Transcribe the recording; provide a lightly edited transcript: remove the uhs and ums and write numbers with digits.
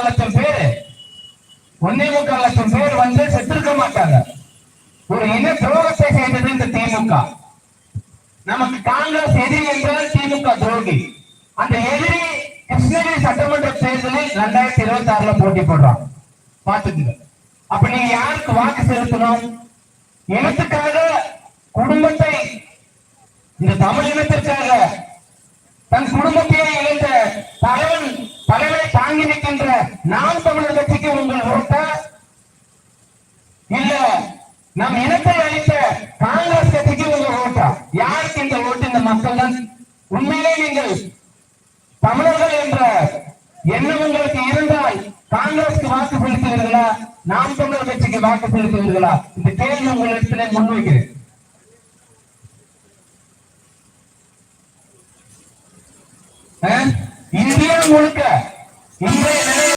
லட்சம் பேர் 1.25 லட்சம் பேர் வந்து செத்திருக்க மாட்டாங்க. ஒரு இன துரோகத்தை செய்தது இந்த திமுக. நமக்கு காங்கிரஸ் எதிரி என்றால் திமுக துரோகி. அந்த எதிரி கிருஷ்ணகிரி சட்டமன்ற தேர்தலில் 2026 போட்டி போடுறான். பாத்துக்குங்க. அப்ப நீங்க யாருக்கு வாக்கு செலுத்தணும்? இனத்துக்காக, குடும்பத்தை, இந்த தமிழ் இனத்திற்காக தன் குடும்பத்தையே இழந்த தலைவனை தாங்கி நிற்கின்ற நாம் தமிழர் கட்சிக்கு உங்கள் ஓட்டா, இல்ல நம் இனத்தை அளித்த காங்கிரஸ் கட்சிக்கு உங்கள் ஓட்டா? யாருக்கு இந்த ஓட்டு? இந்த மக்கள் தான். உண்மையிலே நீங்கள் தமிழர்கள் என்ற எண்ணம் உங்களுக்கு இருந்தால் காங்கிரஸ்க்கு வாக்கு செலுத்துவீர்களா, நாம் தமிழர் கட்சிக்கு வாக்கு செலுத்துவீர்களா? இந்த கேள்வி உங்களிடத்திலே முன்வைக்கிறேன். இந்தியா முழுக்க இன்றைய